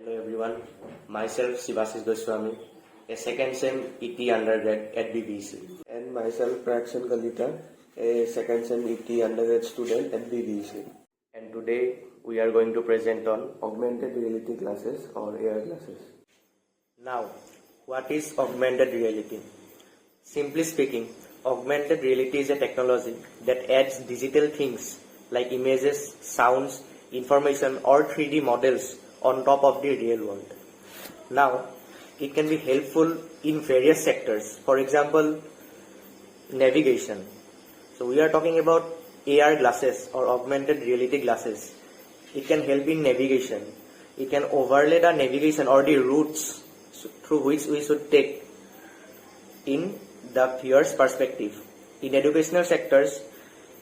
Hello everyone, myself Sivasis Goswami, a second sem ET undergrad at BVEC. And myself Prayashchan, a second sem ET undergrad student at BVEC. And today we are going to present on Augmented reality glasses or AR glasses. Now, what is augmented reality? Simply speaking, augmented reality is a technology that adds digital things like images, sounds, information or 3D models on top of the real world. Now, it can be helpful in various sectors. For example, navigation. So we are talking about AR glasses or augmented reality glasses. It can help in navigation. It can overlay the navigation or the routes through which we should take in the viewer's perspective. In educational sectors,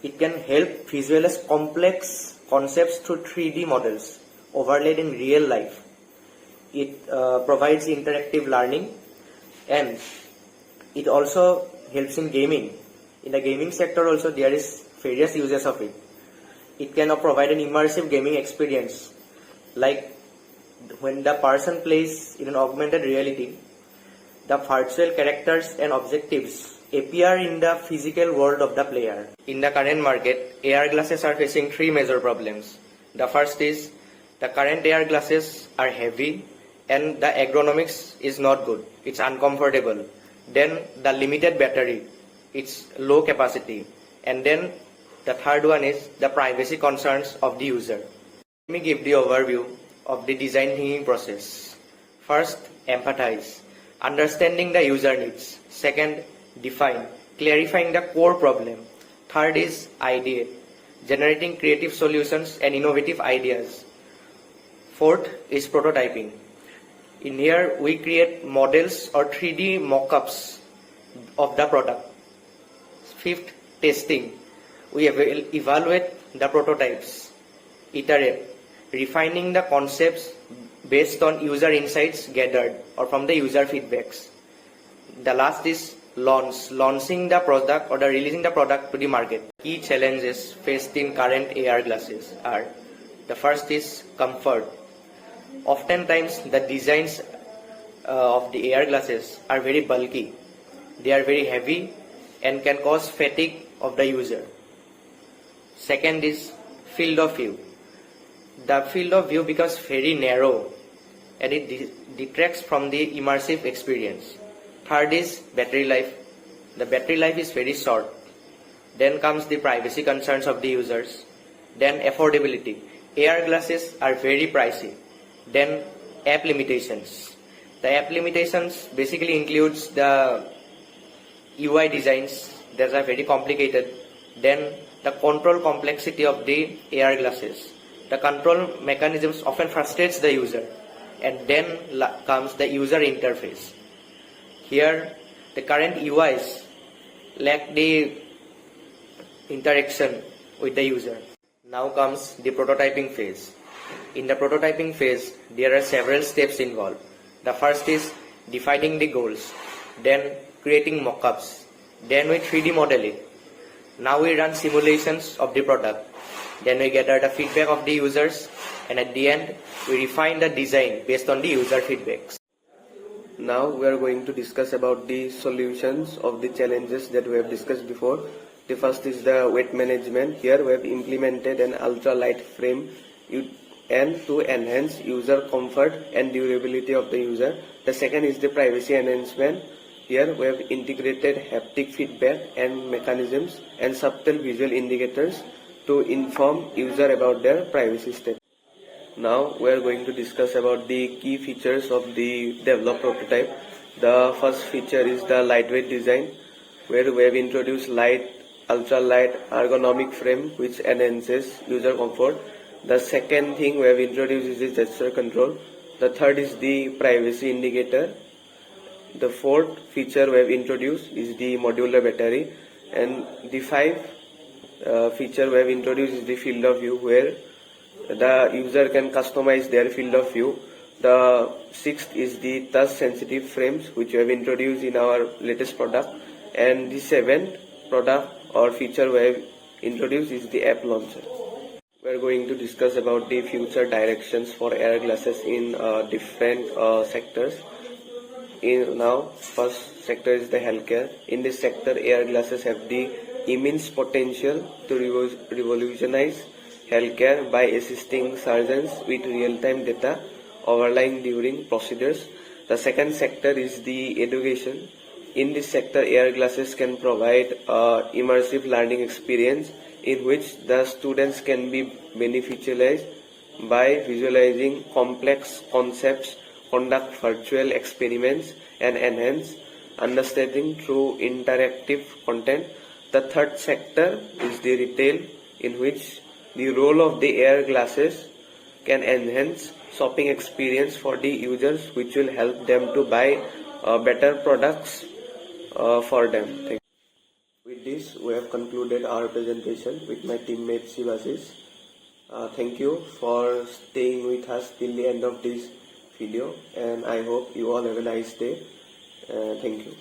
it can help visualize complex concepts through 3D models overlaid in real life. It provides interactive learning, and it also helps in gaming. In the gaming sector also there is various uses of it. It can provide an immersive gaming experience, like when the person plays in an augmented reality, the virtual characters and objectives appear in the physical world of the player. In the current market, AR glasses are facing three major problems. The first is the current AR glasses are heavy and the ergonomics is not good. It's uncomfortable. Then the limited battery, it's low capacity. And then the third one is the privacy concerns of the user. Let me give the overview of the design thinking process. First, empathize, understanding the user needs. Second, define, clarifying the core problem. Third is ideate, generating creative solutions and innovative ideas. Fourth is prototyping. In here, we create models or 3D mock-ups of the product. Fifth, testing. We evaluate the prototypes, iterate, refining the concepts based on user insights gathered or from the user feedbacks. The last is launching the product or releasing the product to the market. Key challenges faced in current AR glasses are: the first is comfort. Oftentimes the designs of the AR glasses are very bulky. They are very heavy and can cause fatigue of the user. Second is field of view. The field of view becomes very narrow and it detracts from the immersive experience. Third is battery life. The battery life is very short. Then comes the privacy concerns of the users. Then affordability. AR glasses are very pricey. Then app limitations. The app limitations basically includes the UI designs that are very complicated. Then the control complexity of the AR glasses. The control mechanisms often frustrates the user. And then comes the user interface. Here the current UIs lack the interaction with the user. Now comes the prototyping phase. In the prototyping phase, there are several steps involved. The first is defining the goals, then creating mock-ups, then we 3D model it. Now we run simulations of the product, then we gather the feedback of the users, and at the end, we refine the design based on the user feedbacks. Now we are going to discuss about the solutions of the challenges that we have discussed before. The first is the weight management. Here we have implemented an ultra-light frame and to enhance user comfort and durability of the user. The second is the privacy enhancement. Here we have integrated haptic feedback and mechanisms and subtle visual indicators to inform user about their privacy steps. Now we are going to discuss about the key features of the developed prototype. The first feature is the lightweight design, where we have introduced ultra-light ergonomic frame which enhances user comfort. The second thing we have introduced is the gesture control. The third is the privacy indicator. The fourth feature we have introduced is the modular battery. And the fifth feature we have introduced is the field of view, where the user can customize their field of view. The sixth is the touch sensitive frames which we have introduced in our latest product. And the seventh product or feature we have introduced is the app launcher. We are going to discuss about the future directions for AR glasses in different sectors. First sector is the healthcare. In this sector, AR glasses have the immense potential to revolutionize healthcare by assisting surgeons with real-time data overlying during procedures. The second sector is the education. In this sector, AR glasses can provide immersive learning experience in which the students can be beneficialized by visualizing complex concepts, conduct virtual experiments, and enhance understanding through interactive content. The third sector is the retail, in which the role of the AR glasses can enhance shopping experience for the users, which will help them to buy better products for them. Thank you. With this, we have concluded our presentation with my teammate Shivasis. Thank you for staying with us till the end of this video, and I hope you all have a nice day. Thank you.